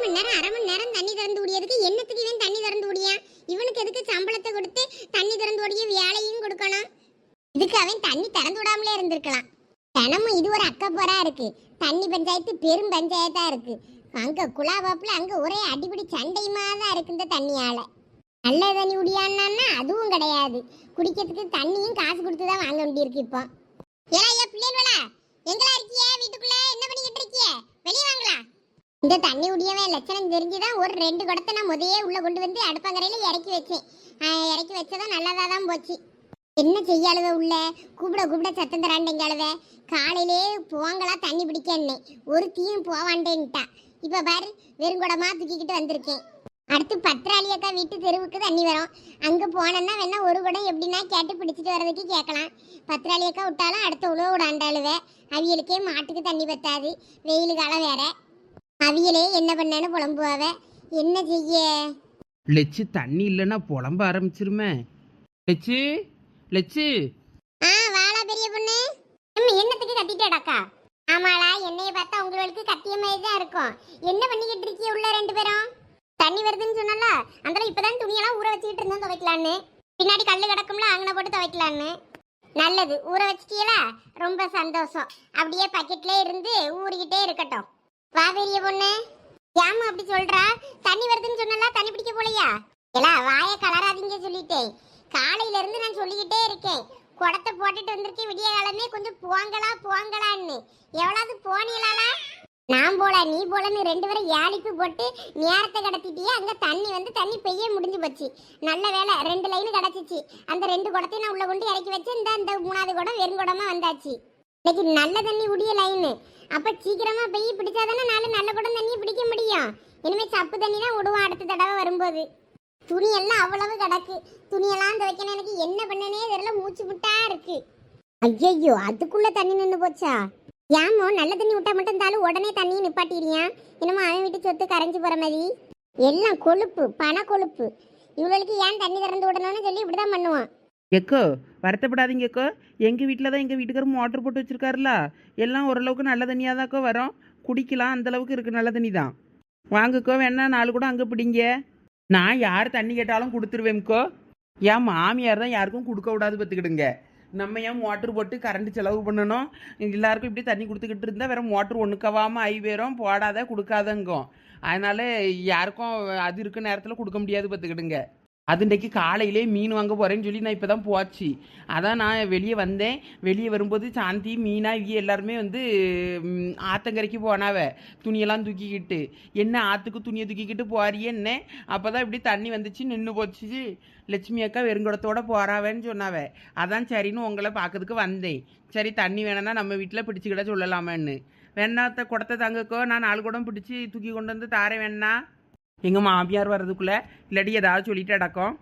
மணி நேரம் அரை மணி நேரம் தண்ணி திறந்து விடியதுக்கு என்னத்துக்கு இவன் தண்ணி திறந்து விடியான்? இவனுக்கு எதுக்கு சம்பளத்தை கொடுத்து தண்ணி திறந்து விடிய வேலையும் கொடுக்கணும்? இதுக்கு அவன் தண்ணி திறந்து விடாமலே இருந்திருக்கலாம். தினமும் இது ஒரு அக்கப்போரா இருக்கு. தண்ணி பஞ்சாயத்து பெரும் பஞ்சாயத்தா இருக்கு. அங்க குழாவாப்புல அங்க ஒரே அடிப்படி சண்டையுமா தான் இருக்கு இந்த தண்ணியால. நல்ல தண்ணி விடியான்னா அதுவும் கிடையாது. குடிக்கிறதுக்கு தண்ணியும் காசு கொடுத்து தான் வாங்க வேண்டியிருக்கு. இப்போ ஏன் பிள்ளைகளா எங்களா இருக்கிய? வீட்டுக்குள்ள என்ன பண்ணிக்கிட்டு இருக்கிய? வெளியே வாங்களா. இந்த தண்ணி உடியவே லட்சணம் தெரிஞ்சுதான் ஒரு 2 குடத்தை நான் முதையே உள்ள கொண்டு வந்து அடுப்பங்கரையில இறக்கி வச்சேன். இறக்கி வச்சதும் நல்லதா தான் போச்சு. என்ன செய்யாளுவ உள்ள கூப்பிட கூப்பிட சத்தம் தராண்டேங்காளுவ. காலையிலே போங்களா தண்ணி பிடிக்கன்னு ஒரு தீயும் போவாண்டேன்ட்டா. இப்ப பாரு வெறுங்குடமா தூக்கிக்கிட்டு வந்திருக்கேன். அடுத்து பத்திராளி அக்கா வீட்டு தெருவுக்கு தண்ணி வரும். அங்க போனோன்னா வேணா ஒரு குடம் எப்படின்னா கேட்டு பிடிச்சிட்டு வர்றதுக்கு கேட்கலாம். பத்திராளி அக்கா விட்டாலும் அடுத்த உழவு விடாண்டாளுவ. அவியலுக்கே மாட்டுக்கு தண்ணி பத்தாது, வெயில் காலம் வேற. அவியலே என்ன பண்ணேன்னு புலம்புவாவ. என்ன செய்ய? லெச்சு தண்ணி இல்லைன்னா புலம்ப ஆரம்பிச்சிருமே. லெச்சு லெச்சு. வாழா பெரிய பொண்ணு. என்னத்துக்கு கத்திட்டேடாக்கா? ஆமாளா, என்னைய பார்த்தா உங்களுக்கு கத்திய மாதிரி தான் இருக்கும். என்ன பண்ணிக்கிட்டு இருக்கீங்க உள்ள 2 பேரும்? தண்ணி வருதுன்னு சொன்னால அந்த இப்பதான் துணியெல்லாம் ஊற வச்சுக்கிட்டு இருந்தோம் துவைக்கலான்னு. பின்னாடி கல்லு கிடக்கும்ல அங்கன போட்டு துவைக்கலான்னு. நல்லது, ஊற வச்சிட்டீங்களா? ரொம்ப சந்தோஷம். அப்படியே பக்கெட்ல இருந்து ஊறிக்கிட்டே இருக்கட்டும். வா பெரிய பொண்ணு. ஏமா அப்படி சொல்றா? தண்ணி வருதுன்னு சொன்னால தண்ணி பிடிக்க போலையா? இல்ல வாய கலராதீங்க சொல்லிட்டேன். காலையில இருந்து நான் சொல்லிக்கிட்டே இருக்கேன். குடத்தை போட்டுட்டு வந்திருக்கேன் விடிய காலமே கொஞ்சம் போங்களான்னு. எவ்வளவு போனீங்களா? நான் போல நீ போலன்னு 2 பேரும் ஏழிப்பு போட்டு நேரத்தை கடத்திட்டியே. அங்க தண்ணி பெய்ய முடிஞ்சு போச்சு. நல்ல வேலை 2 லைன் கிடச்சிச்சு. அந்த 2 குடத்தையும் நான் உள்ள கொண்டு இறக்கி வச்சு இந்த 3வது குடம் வெறும் குடமா வந்தாச்சு. இன்னைக்கு நல்ல தண்ணி உடைய லைனு. அப்ப சீக்கிரமா பெய்ய பிடிச்சாதானே 4 நல்ல குடம் தண்ணியை பிடிக்க முடியும். இனிமே சப்பு தண்ணி தான் விடுவோம் அடுத்த தடவை வரும்போது. துணியெல்லாம் அவ்வளவு கிடக்கு. துணியெல்லாம் துவைக்கணும். எனக்கு என்ன பண்ணனே தெரியல, மூச்சு விட்டா இருக்கு. ஐயோ, அதுக்குள்ள தண்ணி நின்று போச்சா? ஏமோ நல்ல தண்ணி விட்டா மட்டும் தாலும் உடனே தண்ணியை நிப்பாட்டிடுறியா? என்னமோ அவன் வீட்டு சொத்து கரைஞ்சு போற மாதிரி. எல்லாம் கொழுப்பு, பண கொழுப்பு. இவளுக்கு ஏன் தண்ணி திறந்து விடணும்னு சொல்லி இப்படிதான் பண்ணுவான். எக்கோ வருத்தப்படாதீங்க எக்கோ. எங்கள் வீட்டில் தான் எங்கள் வீட்டுக்காரர் மோட்டர் போட்டு வச்சுருக்காருல. எல்லாம் ஓரளவுக்கு நல்ல தண்ணியாக தான்க்கோ வரும். குடிக்கலாம் அந்தளவுக்கு இருக்குது நல்ல தண்ணி தான். வாங்கக்கோ, வேணா 4 கூட அங்கே பிடிங்க. நான் யார் தண்ணி கேட்டாலும் கொடுத்துருவேன்க்கோ. என் மாமியார் தான் யாருக்கும் கொடுக்க விடாது பார்த்துக்கிடுங்க. நம்ம ஏன் மோட்ரு போட்டு கரண்ட் செலவு பண்ணணும்? எல்லாருக்கும் இப்படி தண்ணி கொடுத்துக்கிட்டு இருந்தால் வேறு மோட்ரு ஒன்றுக்கவாமல் ஐ வேறும் போடாத கொடுக்காதங்கோ. அதனால் யாருக்கும் அது இருக்க நேரத்தில் கொடுக்க முடியாது பார்த்துக்கிடுங்க. அது இன்றைக்கி காலையிலே மீன் வாங்க போகிறேன்னு சொல்லி நான் இப்போ தான் போச்சு. அதான் நான் வெளியே வந்தேன். வெளியே வரும்போது சாந்தி மீனா இவங்க எல்லாருமே வந்து ஆத்தங்கரைக்கு போனாவ துணியெல்லாம் தூக்கிக்கிட்டு. என்ன ஆற்றுக்கு துணியை தூக்கிக்கிட்டு போறியே என்ன? அப்போ தான் இப்படி தண்ணி வந்துச்சு நின்று போச்சு. லட்சுமி அக்கா வெறுங்குடத்தோடு போறாவேன்னு சொன்னாவ. அதான் சரின்னு உங்களை பார்க்கறதுக்கு வந்தேன். சரி தண்ணி வேணும்னா நம்ம வீட்டில் பிடிச்சிக்கிட சொல்லலாமான்னு. வேணாத்த குடத்தை தாங்கக்கோ, நான் 4 குடம் பிடிச்சி தூக்கி கொண்டு வந்து தாரேன். வேணா எங்க மாமியார் வர்றதுக்குள்ள இல்லாட்டி ஏதாவது சொல்லிட்டு அடக்கம்.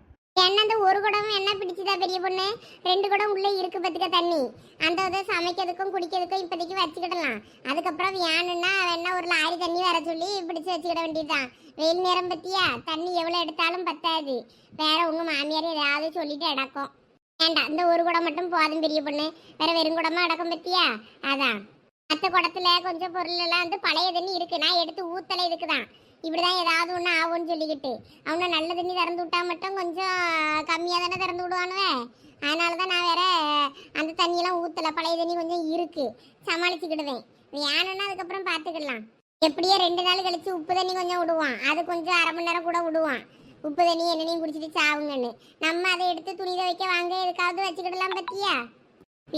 என்ன அந்த ஒரு குடம் என்ன பிடிச்சதா பெரிய பொண்ணு? 2 குடம் உள்ள இருக்கு பத்துக்க தண்ணி. அந்த சமைக்கிறதுக்கும் குடிக்கிறதுக்கும் இப்போதைக்கு வச்சுக்கிடலாம். அதுக்கப்புறம் வேணும்னா வேணா ஒரு லாரி தண்ணி வர சொல்லி பிடிச்சு வச்சுக்கிட வேண்டியதுதான். வெயில் நேரம் பத்தியா தண்ணி எவ்வளவு எடுத்தாலும் பத்தாது. வேற உங்க மாமியார் ஏதாவது சொல்லிட்டு அடக்கம். வேண்டாம், இந்த ஒரு குடம் மட்டும் போதும் பெரிய பொண்ணு. வேற வெறும் குடமா அடக்கம் பத்தியா? அதான் மற்ற குடத்துல கொஞ்சம் பொருள் எல்லாம் வந்து பழைய தண்ணி இருக்கு. நான் எடுத்து ஊத்தலை இதுக்குதான். இப்படிதான் ஏதாவது ஒன்று ஆகும்னு சொல்லிக்கிட்டு அவனை நல்ல தண்ணி திறந்து விட்டா மட்டும் கொஞ்சம் கம்மியாக தானே திறந்து விடுவானுவே. அதனால தான் நான் வேற அந்த தண்ணியெல்லாம் ஊற்றலை. பழைய தண்ணி கொஞ்சம் இருக்கு, சமாளிச்சுக்கிடுவேன். வேணும்னா அதுக்கப்புறம் பார்த்துக்கிடலாம். எப்படியோ 2 நாள் கழிச்சு உப்பு தண்ணி கொஞ்சம் விடுவான். அது கொஞ்சம் அரை மணி நேரம் கூட விடுவான். உப்பு தண்ணி என்னென்னையும் குடிச்சிட்டு சாவுங்கன்னு. நம்ம அதை எடுத்து துணி துவைக்க வாங்க எதுக்காவது வச்சுக்கிடலாம் பத்தியா?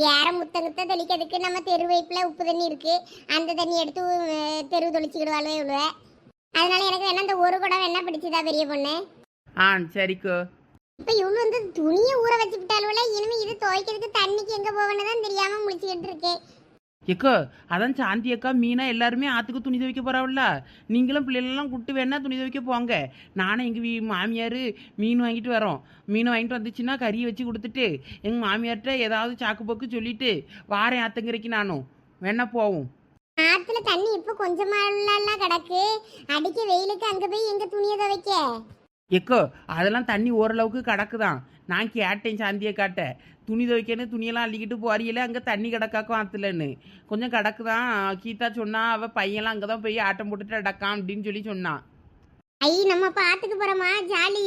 வேற முத்த தெளிக்கிறதுக்கு நம்ம தெரு வைப்பில் உப்பு தண்ணி இருக்கு. அந்த தண்ணி எடுத்து தெரு தெளிச்சுக்கிடுவாளே இவ்வளோ. அதனால எனக்கு வேணா இந்த ஒரு குடம் என்ன பிடிச்சதா பெரிய பொண்ணு? சரிக்கோ. இப்ப இவனு வந்து துணியை ஊற வச்சு விட்டாலும்ல. இனிமே இது துவைக்கிறதுக்கு தண்ணிக்கு எங்க போவேன்னு தான் தெரியாம முழிச்சுக்கிட்டு இருக்கேன். எக்கோ அதான் சாந்தி அக்கா மீனா எல்லாருமே ஆற்றுக்கு துணி துவைக்க போகிறாவில்ல. நீங்களும் பிள்ளைகளெல்லாம் கூப்பிட்டு வேணா துணி துவைக்க போங்க. நானும் எங்கள் மாமியார் மீன் வாங்கிட்டு வரோம். மீன் வாங்கிட்டு வந்துச்சுன்னா கறியை வச்சு கொடுத்துட்டு எங்கள் மாமியார்கிட்ட ஏதாவது சாக்கு போக்கு சொல்லிட்டு வாரேன் ஆத்தங்கரைக்கு. நானும் வேணா போவோம். ஆத்துல தண்ணி இப்ப கொஞ்சமாலாம் கிடக்கு. அடிக்க வெயிலுக்கு அங்க போய் எங்க துணியை துவைக்க? எக்கோ அதெல்லாம் தண்ணி ஓரளவுக்கு கிடக்குதான். நான் கேட்டேன் சாந்தியை காட்ட துணி துவைக்கணும் துணியெல்லாம் அள்ளிக்கிட்டு போறியில அங்கே தண்ணி கிடக்காக்கும் ஆற்றுலன்னு. கொஞ்சம் கிடக்குதான். கீதா சொன்னா அவள் பையன்லாம் அங்கே தான் போய் ஆட்டம் போட்டுட்டு அடக்கான் அப்படின்னு சொல்லி சொன்னான். ஐ நம்ம பாத்துக்கு போறோமா ஜாலி.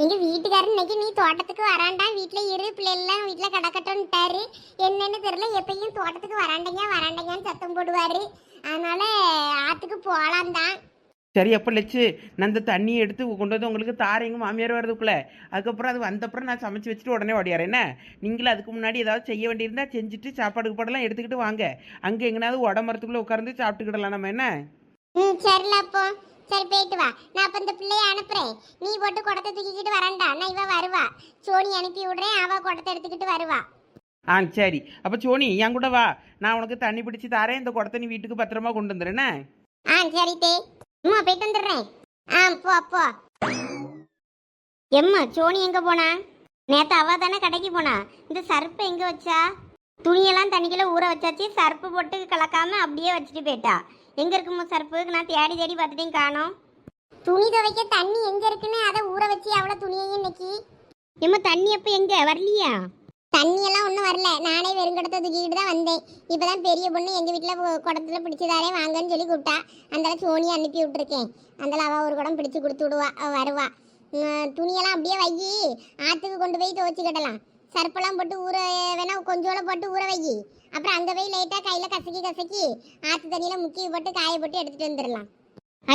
எங்க வீட்டுக்காரர் இன்னைக்கு நீ தோட்டத்துக்கு வராண்டா, வீட்டுல இரு, பிள்ளைலாம் வீட்டுல கிடக்கட்டும்ட்டாரு. என்னன்னு தெரியல, எப்பயும் தோட்டத்துக்கு வராண்டங்கன்னு சத்தம் போடுவாரு. அதனால ஆத்துக்கு போலாம் தான். சரி அப்போ லட்சு நான் இந்த தண்ணியை எடுத்து கொண்டு வந்து உங்களுக்கு தார எங்கள் மாமியார் வரதுக்குள்ளே அதுக்கப்புறம் அது வந்தப்புறம் நான் சமைச்சு வச்சுட்டு உடனே ஓடியாரேன். என்ன நீங்களும் அதுக்கு முன்னாடி ஏதாவது செய்ய வேண்டியிருந்தா செஞ்சுட்டு சாப்பாடு பாடெல்லாம் எடுத்துக்கிட்டு வாங்க. அங்கே எங்கேனாவது உடம்புறதுக்குள்ளே உட்காந்து சாப்பிட்டுக்கிடலாம் நம்ம. என்ன சரில அப்போ சரி போயிட்டு வா. நான் அப்ப இந்த பிள்ளைய அனுப்புறேன். நீ போட்டு குடத்தை தூக்கிக்கிட்டு வரண்டா. நான் இவ வருவா, சோனி அனுப்பி விடுறேன், அவ குடத்தை எடுத்துக்கிட்டு வருவா. ஆ சரி. அப்போ சோனி என் கூட வா, நான் உனக்கு தண்ணி பிடிச்சி தாரேன். இந்த குடத்தை நீ வீட்டுக்கு பத்திரமா கொண்டு வந்துடுறேன்னு. சரி தே, அம்மா போயிட்டு வந்துடுறேன். போ போ. எம்மா சோனி எங்க போனா? நேத்து அவ தானே கடைக்கு போனா. இந்த சர்ப்பு எங்க வச்சா? துணியெல்லாம் தண்ணிக்குள்ள ஊற வச்சாச்சு, சர்ப்பு போட்டு கலக்காம அப்படியே வச்சுட்டு போயிட்டா. எங்க இருக்குமோ சர்ப்பு? நான் தேடி தேடி பார்த்துட்டேன், காணோம். துணி துவைக்க தண்ணி எங்க இருக்குன்னு அதை ஊற வச்சு அவ்வளவு துணியையும் இன்னைக்கு. எம்மா தண்ணி அப்ப எங்க வரலையா? தண்ணி எல்லாம் ஒன்றும் வரல. நானே வெறுங்கடத்தை தூக்கிக்கிட்டு தான் வந்தேன். இப்போதான் பெரிய பொண்ணு எங்கள் வீட்டில் குடத்துல பிடிச்சதாரே வாங்கன்னு சொல்லி கூப்பிட்டா. அந்தால சோனியை அனுப்பி விட்டுருக்கேன். அந்தால அவள் ஒரு குடம் பிடிச்சி கொடுத்து விடுவா, அவள் வருவா. துணியெல்லாம் அப்படியே வை, ஆற்றுக்கு கொண்டு போய் துவைச்சிக்கிடலாம். சர்ப்பெல்லாம் போட்டு ஊற வேணா கொஞ்சோட போட்டு ஊற வை. அப்புறம் அங்கே போய் லைட்டாக கையில் கசக்கி ஆற்று தண்ணியில் முக்கி போட்டு காய போட்டு எடுத்துகிட்டு வந்துடலாம்.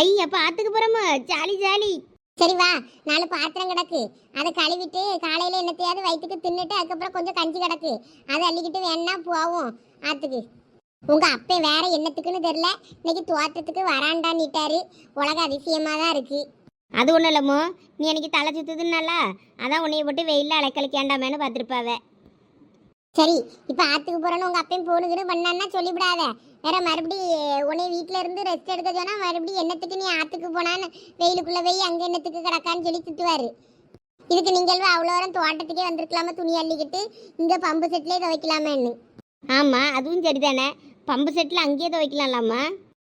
ஐ அப்போ ஆற்றுக்கு போகிறோமா? Jolly jolly. சரி வா, 4 பாத்திரம் கிடக்கு, அதை கழுவிட்டு காலையில் என்னத்தையாவது வயிற்றுக்கு தின்னுட்டு அதுக்கப்புறம் கொஞ்சம் கஞ்சி கிடக்கு, அதை அள்ளிக்கிட்டு வேணா போவோம் ஆற்றுக்கு. உங்கள் அப்பே வேற என்னத்துக்குன்னு தெரில, இன்னைக்கு தோட்டத்துக்கு வராண்டா நீட்டாரு. உலக அதிசயமாக தான் இருக்கு. அது ஒன்றும் இல்லைம்மோ, நீ எனக்கு தலை சுத்துதுன்னால அதான் உன்னைய போட்டு வெயிலில் அலைக்கழிக்காண்டாமேனு பார்த்துருப்பாவ. சரி இப்போ ஆற்றுக்கு போகிறோன்னு உங்கள் அப்பையும் போனுக்குன்னு பண்ணான்னா சொல்லிவிடாத. வேற மறுபடி உன்னை வீட்டில் இருந்து ரெஸ்ட் எடுக்க சொன்னால் மறுபடியும் என்னத்துக்கு நீ ஆற்றுக்கு போனான்னு வெயிலுக்குள்ளே போய் அங்கே என்னத்துக்கு கிடக்கான்னு சொல்லி திட்டுவார். இதுக்கு நீங்கள் அவ்வளோ நேரம் தோட்டத்துக்கே வந்திருக்கலாமா, துணி அள்ளிக்கிட்டு இங்கே பம்பு செட்லேயே துவைக்கலாமேன்னு. ஆமாம் அதுவும் சரிதானே, பம்பு செட்டில் அங்கேயே துவைக்கலாம்லாமா.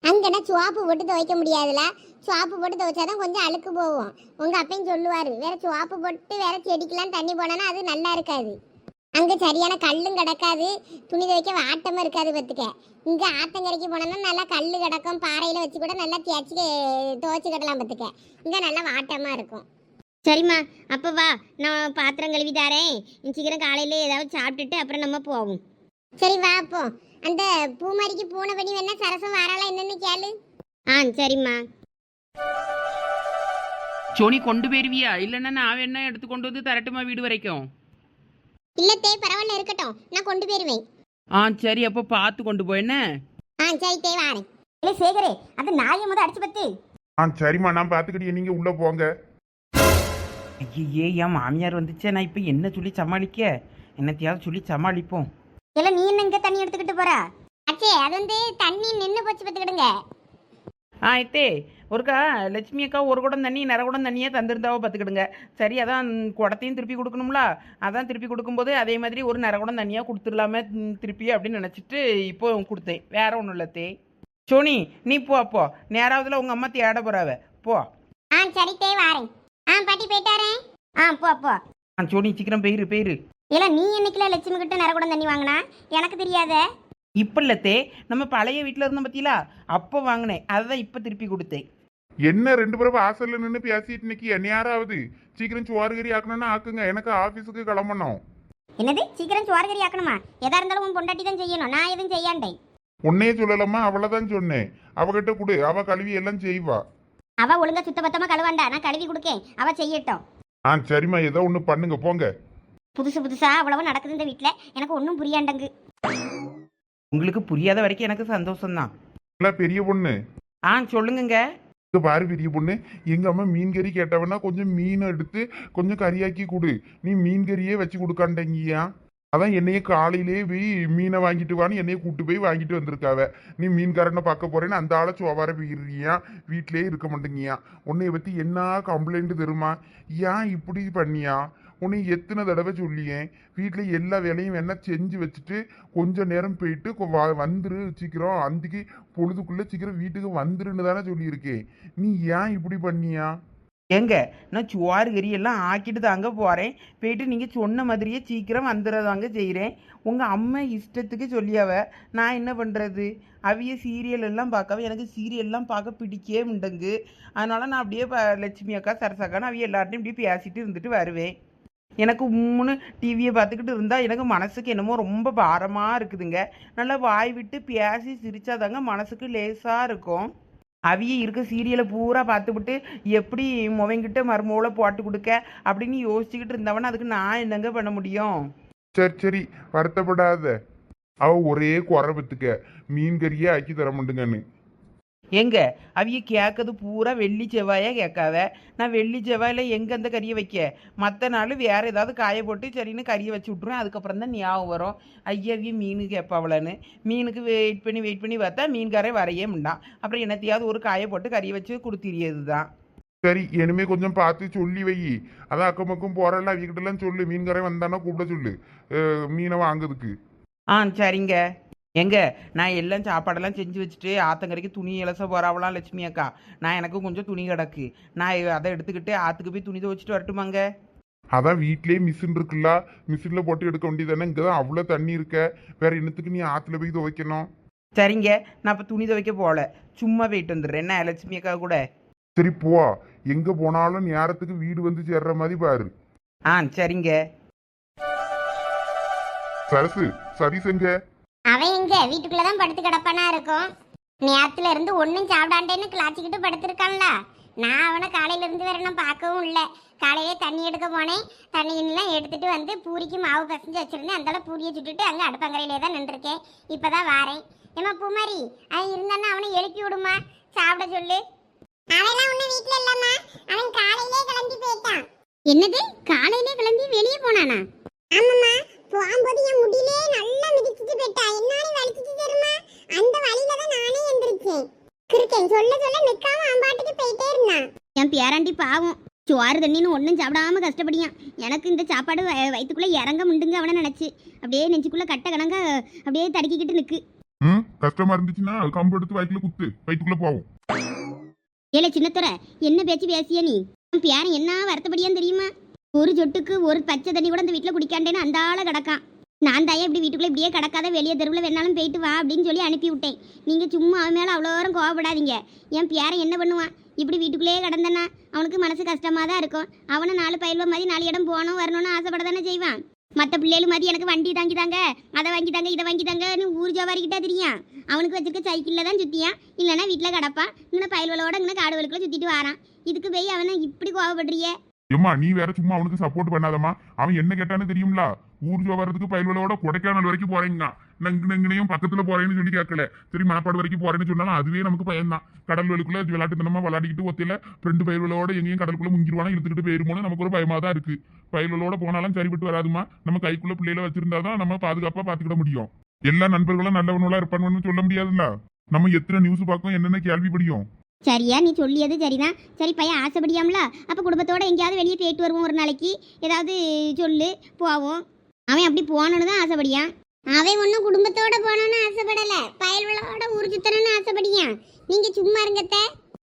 அங்கேனா சுவாப்பு போட்டு துவைக்க முடியாதுல, சுவாப்பு போட்டு துவைச்சாதான் கொஞ்சம் அழுக்கு போகும். உங்கள் அப்பையும் சொல்லுவார், வேற சுவாப்பு போட்டு வேற செடிக்கெலாம் தண்ணி போனோன்னா அது நல்லா இருக்காது. அங்கே சரியான கல்லும் கிடக்காது, துணி துவைக்க வாட்டமும் இருக்காது பார்த்துக்க. இங்கே ஆத்தங்கரைக்கு போனோம்னா நல்லா கல் கிடக்கும், பாறையில் வச்சு கூட நல்லா தேய்ச்சி துவைச்சிக்கிடலாம் பார்த்துக்க. இங்கே நல்லா வாட்டமாக இருக்கும். சரிம்மா அப்போ வா, நான் பாத்திரம் கழுவி தரேன். சீக்கிரம் காலையில் ஏதாவது சாப்பிட்டுட்டு அப்புறம் நம்ம போவோம். சரி வா. அப்போ அந்த பூமாரிக்கு பூனை பண்ணி வேணா சரசம் வாராளா என்னன்னு கேளு. சரிம்மா. சோனி கொண்டு போயிருவியா? இல்லைன்னா நான் வேணா எடுத்து கொண்டு வந்து தரட்டுமா வீடு வரைக்கும்? இல்லத்தே பரவாயில்ல, இருக்கட்டும், நான் கொண்டு போயிருவேன். சரி அப்போ பார்த்து கொண்டு போய். என்ன சரி தே வாரேன். இல்லை சேகரே, அந்த நாயை முதல் அடிச்சு பத்து. சரிம்மா நான் பார்த்துக்கிட்டே, நீங்கள் உள்ளே போங்க. ஐயே என் மாமியார் வந்துச்சே, நான் இப்போ என்ன சொல்லி சமாளிக்க? என்னத்தையாவது சொல்லி சமாளிப்போம். இல்லை நீ என்ன இங்கே தண்ணி எடுத்துக்கிட்டு போறா? அச்சே அது வந்து தண்ணி நின்று போச்சு பார்த்துக்கிடுங்க. ஐத்தே ஒருக்கா லட்சுமி அக்கா ஒரு குடம் தண்ணி நிற குடம் தண்ணியே தந்திருந்தாவோ பார்த்துக்கிடுங்க. சரி அதான் குடத்தையும் திருப்பி கொடுக்கணும்ல, அதான் திருப்பி கொடுக்கும்போது அதே மாதிரி ஒரு நிற குடம் தண்ணியாக கொடுத்துடலாமே திருப்பி அப்படின்னு நினச்சிட்டு இப்போ கொடுத்தேன். வேற ஒன்றும் இல்லத்தே. சோனி நீ போ, அப்போ நேராவதுல உங்கள் அம்மா தேட போறாவ, போ. சரி தே வாரேன். பாட்டி போயிட்டாரேன். போ போ. சோனி சீக்கிரம் போயிரு. இல்லை நீ என்னைக்குல லட்சுமி கிட்ட நிற குடம் தண்ணி வாங்கினா? எனக்கு தெரியாத. இப்போ இல்லத்தே, நம்ம பழைய வீட்டில் இருந்தோம் பத்தியிலா, அப்போ வாங்கினேன், அதுதான் இப்போ திருப்பி கொடுத்தேன். என்ன 2 பேரும் வாசல்ல நின்று பேசிட்டு நிக்கி, என்ன யாராவது சீக்கிரம் சோறு கறி ஆக்கணும்னா ஆக்குங்க, எனக்கு ஆஃபீஸுக்கு கிளம்பணும். என்னது சீக்கிரம் சோறு கறி ஆக்கணுமா? எதா இருந்தாலும் உன் பொண்டாட்டி தான் செய்யணும், நான் எதுவும் செய்யாண்டேன். உன்னையே சொல்லலாமா? அவளைதான் சொன்னேன், அவகிட்ட கொடு, அவ கழுவி எல்லாம் செய்வா. அவ ஒழுங்கா சுத்தபத்தமா கழுவாண்டா, நான் கழுவி கொடுக்கேன், அவ செய்யட்டும். சரிம்மா ஏதோ ஒன்று பண்ணுங்க போங்க. புதுசா அவ்வளவு நடக்குது இந்த வீட்டில், எனக்கு ஒன்றும் புரியாண்டங்கு. உங்களுக்கு புரியாத வரைக்கும் எனக்கு சந்தோஷம்தான். இல்ல பெரிய பொண்ணு. சொல்லுங்கங்க. இங்க பாரு பெரிய பொண்ணு, எங்க அம்மா மீன் கறி கேட்டவனா கொஞ்சம் மீன் எடுத்து கொஞ்சம் கறியாக்கி கொடு. நீ மீன் கறியே வச்சு கொடுக்காண்டங்கியா, அதான் என்னையே காலையிலே போய் மீனை வாங்கிட்டு வான்னு என்னைய கூட்டு போய் வாங்கிட்டு வந்திருக்காவ. நீ மீன்காரனை பார்க்க போறேன்னு அந்த ஆளை சோவார போயிருக்கியா, வீட்டிலேயே இருக்க மாட்டேங்கியா. உன்னைய பத்தி என்ன கம்ப்ளைண்ட் தெரியுமா? ஏன் இப்படி பண்ணியா? உன்னை எத்தனை தடவை சொல்லியேன், வீட்டில் எல்லா வேலையும் வேணா செஞ்சு வச்சுட்டு கொஞ்சம் நேரம் போயிட்டு வந்துரு, சீக்கிரம் அந்திக்கு பொழுதுக்குள்ளே சீக்கிரம் வீட்டுக்கு வந்துருன்னு தானே சொல்லியிருக்கேன். நீ ஏன் இப்படி பண்ணியா? எங்க நான் சுவாறு கறி எல்லாம் ஆக்கிட்டு தாங்க போகிறேன். போயிட்டு நீங்கள் சொன்ன மாதிரியே சீக்கிரம் வந்துடுறதாங்க செய்கிறேன். உங்கள் அம்மா இஷ்டத்துக்கு சொல்லியாவ நான் என்ன பண்ணுறது? அவிய சீரியல் எல்லாம் பார்க்கவே எனக்கு சீரியல்லாம் பார்க்க பிடிக்கவே உண்டுங்கு. அதனால் நான் அப்படியே லட்சுமி அக்கா சரசக்கான்னு அவிய எல்லார்ட்டையும் இப்படி பேசிட்டு இருந்துட்டு வருவேன். எனக்கு உம்முன்னு டிவியை பார்த்துக்கிட்டு இருந்தால் எனக்கு மனசுக்கு என்னமோ ரொம்ப பாரமாக இருக்குதுங்க. நல்லா வாய் விட்டு பேசி சிரிச்சாதாங்க மனசுக்கு லேசாக இருக்கும். அவிய இருக்க சீரியலை பூரா பார்த்துவிட்டு எப்படி முவங்கிட்ட மருமோளை போட்டு கொடுக்க அப்படின்னு யோசிச்சுக்கிட்டு இருந்தவன அதுக்கு நான் என்னங்க பண்ண முடியும்? சரி சரி, வருத்தப்படாத. அவ ஒரே குறை பத்துக்க, மீன் கறியே ஆக்கி தர மாட்டுங்கன்னு. எங்க அவிய கேட்கறது பூரா வெள்ளி செவ்வாயா கேட்காவ. நான் வெள்ளி செவ்வாயில் எங்கே அந்த கறியை வைக்க? மற்ற நாள் வேறு ஏதாவது காய போட்டு சரின்னு கறியை வச்சு விட்ருவேன். அதுக்கப்புறம் தான் ஞாபகம் வரும் ஐயாவிய மீன் கேட்பாவளன்னு. மீனுக்கு வெயிட் பண்ணி பார்த்தா மீன்காரே வரையே முண்டான். அப்புறம் என்னத்தையாவது ஒரு காய போட்டு கறியை வச்சு கொடுத்துறியது தான். சரி, இனிமே கொஞ்சம் பார்த்து சொல்லி வை. அதான் அக்கம் பக்கம் போறல அவகிட்டலாம் சொல்லு, மீன்காரன் வந்தானா கூப்பிட சொல்லு மீனை வாங்குறதுக்கு. சரிங்க. எங்க நான் எல்லாம் சாப்பாடெல்லாம் செஞ்சு வச்சுட்டு ஆத்தங்கரைக்கு துணி இலச போறாவலாம் லட்சுமி அக்கா. நான் எனக்கு கொஞ்சம் துணி கிடக்கு. நான் அதை எடுத்துக்கிட்டு ஆற்றுக்கு போய் துணி துவைச்சிட்டு வரட்டுமாங்க? அதான் வீட்லயே மிஷின் இருக்குல்ல, மிஷின்ல போட்டு எடுக்க வேண்டியதானே. இங்கதான் அவ்வளோ தண்ணி இருக்க, வேற என்னத்துக்கு நீ ஆத்துல போய் துவைக்கணும்? சரிங்க, நான் இப்போ துணி துவைக்க போகல, சும்மா போயிட்டு வந்துடுறேன். என்ன லட்சுமி அக்கா கூட? சரி போ, எங்க போனாலும் நேரத்துக்கு வீடு வந்து சேர்ற மாதிரி பாரு. சரிங்க. சரசு சரி செஞ்ச. அவன் எங்க வீட்டுக்குள்ளதான் படுத்து கிடப்பானா இருக்கும். நேரத்துல இருந்து ஒன்னும் சாப்பிடாண்டேன்னு கிளாச்சிக்கிட்டு படுத்திருக்கான்ல. நான் அவனை காலையில இருந்து வேற நான் பார்க்கவும் இல்லை. காலையிலே தண்ணி எடுக்க போனேன். தண்ணியெல்லாம் எடுத்துட்டு வந்து பூரிக்கு மாவு பசஞ்சு வச்சிருந்தேன். அந்தால பூரியை சுட்டுட்டு அங்கே அடுப்பங்கரையிலே தான் நின்றுருக்கேன். இப்பதான் வாரேன். ஏமா பூமாரி, அவன் இருந்தானா அவனை எழுப்பி விடுமா, சாப்பிட சொல்லு. அவெல்லாம் ஒன்னும் வீட்டுல இல்லம்மா, அவன் காலையிலே கிளம்பி போயிட்டான். என்னது, காலையிலே கிளம்பி வெளியே போனானா? ஆமாம்மா, போகும்போது என் முடியிலே நல்லா மிதிச்சிட்டு போயிட்டா. என்னாலே வலிச்சிட்டு தெரியுமா? அந்த வழியில தான் நானே எந்திரிச்சேன். கிருக்கேன் சொல்ல சொல்ல நிக்காம அம்பாட்டுக்கு போயிட்டே இருந்தான். என் பேராண்டி பாவம், சோறு தண்ணின்னு ஒன்றும் சாப்பிடாம கஷ்டப்படியான். எனக்கு இந்த சாப்பாடு வயிற்றுக்குள்ளே இறங்க முண்டுங்க அவனை நினச்சி அப்படியே நெஞ்சுக்குள்ளே கட்ட கணங்க அப்படியே தடுக்கிக்கிட்டு நிற்கு. கஷ்டமா இருந்துச்சுன்னா கம்பு எடுத்து வயிற்றுல குத்து, வயிற்றுக்குள்ள போவோம். ஏலே சின்னத்துறை, என்ன பேச்சு பேசிய நீ? என் பேரன் என்ன வருத்தப்படியான்னு தெரியுமா? ஒரு சொட்டுக்கு ஒரு பச்சை தண்ணி கூட இந்த வீட்டில் குடிக்காண்டேன்னு அந்த ஆளை கிடக்கான். நான் தாயே இப்படி வீட்டுக்குள்ளே இப்படியே கிடக்காத, வெளியே தெருவில் வேணாலும் போயிட்டு வா அப்படின்னு சொல்லி அனுப்பி விட்டேன். நீங்கள் சும்மா அவன் மேலே அவ்வளோ நேரம் கோவப்படாதீங்க. என் பேரன் என்ன பண்ணுவான்? இப்படி வீட்டுக்குள்ளேயே கிடந்தனா அவனுக்கு மனசு கஷ்டமாக தான் இருக்கும். அவனை 4 பயில்வ மாதிரி 4 இடம் போகணும் வரணும்னு ஆசைப்பட தானே செய்வான். மற்ற பிள்ளைகள் மாதிரி எனக்கு வண்டி தாங்கி தாங்க, அதை வாங்கி தாங்க, இதை வாங்கி தாங்கன்னு ஊர் ஜவாரிக்கிட்டா தெரியும். அவனுக்கு வச்சிருக்க சைக்கிளில் தான் சுற்றியான், இல்லைன்னா வீட்டில் கிடப்பான். இங்கே பயல்வலோட இங்கே காடு வலுக்குள்ள சுற்றிட்டு வரான். இதுக்கு போய் அவனை இப்படி கோவப்படுறிய? ஏம்மா நீ வேற சும்மா அவனுக்கு சப்போர்ட் பண்ணாதம்மா. அவன் என்ன கேட்டான்னு தெரியும்ல, ஊர்ஜோ வர்றதுக்கு பயல்வலோட கொடைக்கானல் வரைக்கும் போறீங்க, நங்குனையும் பக்கத்துல போறேன்னு சொல்லி கேட்கல. சரி மணப்பாடு வரைக்கும் போறேன்னு சொன்னாலும் அதுவே நமக்கு பயன்தான். கடல் வலுக்குள்ள விளையாட்டுத்தனமா விளையாடிக்கிட்டு ஒத்தையில 2 பயல்வலோட எங்கேயும் கடலுக்குள்ள முங்கிடுவானா, இழுத்துக்கிட்டு போயிருமோன்னு நமக்கு ஒரு பயமா தான் இருக்கு. பயல்வலோட போனாலும் சரிபட்டு வராதுமா. நம்ம கைக்குள்ள பிள்ளைகளை வச்சிருந்தாதான் நம்ம பாதுகாப்பா பாத்துக்கிட முடியும். எல்லா நண்பர்களும் நல்லவனுங்களா இருப்பான்னு சொல்ல முடியாதுல்ல. நம்ம எத்தனை நியூஸ் பார்க்கணும், என்னென்ன கேள்விப்படியும். சரியா, நீ சொல்லியது சரிதான். சரி பையன் ஆசைப்படியாமல, அப்போ குடும்பத்தோட எங்கேயாவது வெளியே போயிட்டு வருவோம். ஒரு நாளைக்கு ஏதாவது சொல்லு, போவோம். அவன் அப்படி போகணுன்னு தான் ஆசைப்படியான். அவன் ஒன்றும் குடும்பத்தோட போகணுன்னு ஆசைப்படலை, பயல்வளோட ஊர் சுத்தணும்னு ஆசைப்படியான். நீங்கள் சும்மா இருங்கத்த.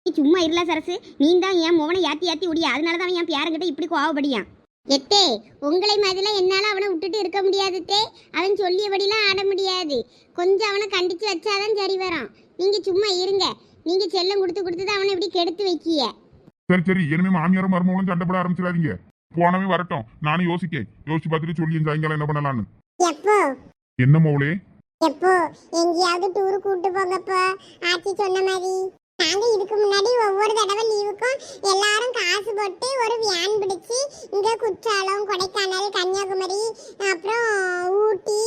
நீ சும்மா இருல சரசு, நீ தான் என் மோவனை யாத்தி ஓடியா. அதனால தான் அவன் என் பேரங்கிட்ட இப்படி கோவப்படியான். எத்தே, உங்களை மாதிரிலாம் என்னால் அவனை விட்டுட்டு இருக்க முடியாதுத்தே. அவன் சொல்லியபடிலாம் ஆட முடியாது. கொஞ்சம் அவனை கண்டித்து வச்சாதான் சரி வரும். நீங்கள் சும்மா இருங்க. நீங்க செல்லம் கொடுத்து தான் அவனை இப்படி கெடுத்து வைக்கிய. சரி இனிமே மாமியாரும் மருமகளும் சண்டைப்பட ஆரம்பிச்சிடாதீங்க. போனவே வரட்டும், நானும் யோசிச்சு பார்த்துட்டு சொல்லி சாயங்காலம் என்ன பண்ணலான்னு. எப்போ என்ன மோளே? எப்போ எங்கேயாவது டூர் கூட்டு போங்கப்பா, ஆச்சி சொன்ன மாதிரி. நாங்க இதுக்கு முன்னாடி ஒவ்வொரு தடவை லீவுக்கும் எல்லாரும் காசு போட்டு ஒரு வேன் பிடிச்சி இங்க குற்றாலம், கொடைக்கானல், கன்னியாகுமரி, அப்புறம் ஊட்டி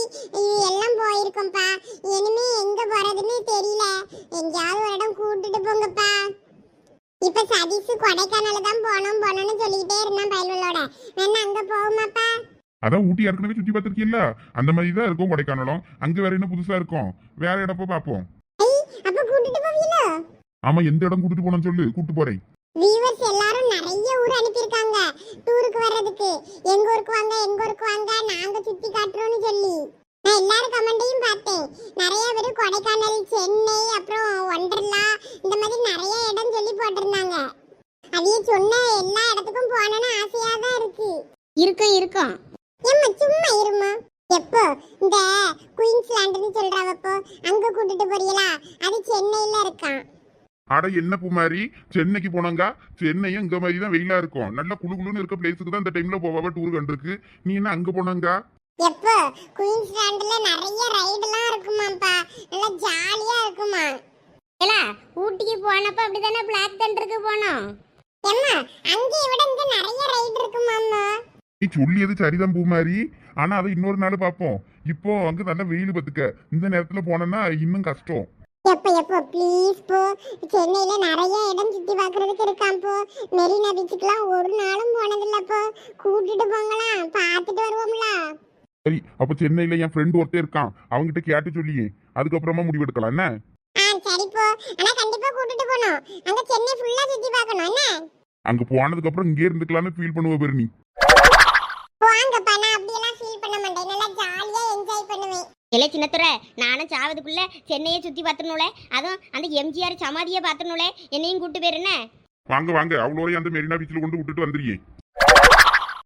எல்லாம் போயிருக்கோம்ப்பா. இனிமே எங்க போறதுன்னு தெரியல. எங்கேயாவது ஒரு இடம் கூட்டிட்டு போங்கப்பா. இப்ப சதீஷ் கொடைக்கானல தான் போனோம்னு சொல்லிக்கிட்டே இருந்தான் பயல்வலோட. வேணா அங்க போகுமாப்பா? அதான் ஊட்டி ஏற்கனவே சுத்தி பார்த்திருக்கீல்ல, அந்த மாதிரி தான் இருக்கும் கொடைக்கானலும். அங்க வேற என்ன புதுசா இருக்கும், வேற இடம் போய் பார்ப்போம். அப்ப கூட்டிட்டு போவீங்களா? ஆமா, எந்த இடம் கூட்டிட்டு போனோம்னு சொல்லு, கூட்டு போறேன். வியூவர்ஸ் எல்லாரும் நிறைய ஊர் அனுப்பியிருக்காங்க டூருக்கு வர்றதுக்கு. எங்க ஊருக்கு வாங்க, நாங்க சுத்தி காட்டுறோம்னு சொல்லி. நான் எல்லாரும் கமெண்டையும் பார்த்தேன். நிறைய பேர் கொடைக்கானல், சென்னை, அப்புறம் ஒண்டர்லா இந்த மாதிரி நிறைய இடம் சொல்லி போட்டிருந்தாங்க. அதையே சொன்ன எல்லா இடத்துக்கும் போகணும்னு ஆசையா தான் இருக்கு. இருக்கும் இருக்கும். ஏம்மா சும்மா இருமா. எப்போ இந்த குயின்ஸ்லாண்டுன்னு சொல்றாவப்போ அங்க கூட்டிட்டு போறீங்களா? அது சென்னையில இருக்கான். அட என்ன பூமாரி, சென்னைக்கு போனாங்க. சென்னையும் இங்க மாதிரி தான் வெயிலா இருக்கும். நல்ல குளு குளுன்னு இருக்க பிளேஸுக்கு தான் இந்த டைம்ல போவாவ டூர் கண்டிருக்கு. நீ என்ன அங்க போனாங்க? எப்போ குயின்ஸ்லாண்டுல நிறைய ரைடுலாம் இருக்குமாப்பா, நல்லா ஜாலியா இருக்குமா. ஏலா ஊட்டிக்கு போனப்ப அப்படிதானே பிளாக் தண்டருக்கு போனோம். ஏம்மா அங்கே விட இங்க நிறைய ரைடு இருக்குமாம்மா. நீ சொல்லியது சரிதான் பூமாரி, ஆனா அதை இன்னொரு நாள் பார்ப்போம். இப்போ அங்க நல்ல வெயில் பத்துக்க, இந்த நேரத்துல போனோம்னா இன்னும் கஷ்டம். எப்போ ப்ளீஸ் போ. சென்னையில நிறைய இடம் சுத்தி பார்க்கறதுக்கு இருக்காம் போ. மெரினா பீச்சுக்குலாம் ஒரு நாளும் போனதில்லப்போ. கூட்டிட்டு போங்களாம், பார்த்துட்டு வருவோம்ல. சரி, அப்ப சென்னையில என் ஃப்ரெண்ட் ஒருத்தர் இருக்கான், அவங்கிட்ட கேட்டு சொல்லியே அதுக்கப்புறமா முடிவெடுக்கலாம் என்ன? சரி போ. ஆனா கண்டிப்பா கூட்டிட்டு போணும். அங்க சென்னை ஃபுல்லா சுத்தி பார்க்கணும் என்ன? அங்க போனதுக்கு அப்புறம் இங்கே இருந்துக்கலாம்னு ஃபீல் பண்ணுவ பேரு நீ. போங்கப்பா, நான் அப்படியெல்லாம் ஃபீல் பண்ண மாட்டேன். நல்லா ஜாலியா என்ஜாய் பண்ணுவேன். இல்லை சின்னத்துறை, நானும் சாவதுக்குள்ள சென்னையை சுற்றி பார்த்துணுல, அதுவும் அந்த எம்ஜிஆர் சமாதியை பார்த்துணுல, என்னையும் கூட்டு போயிருந்தேன். வாங்க வாங்க, அவ்வளோ அந்த மெரினா பீச்சில் கொண்டு விட்டுட்டு வந்துருயே.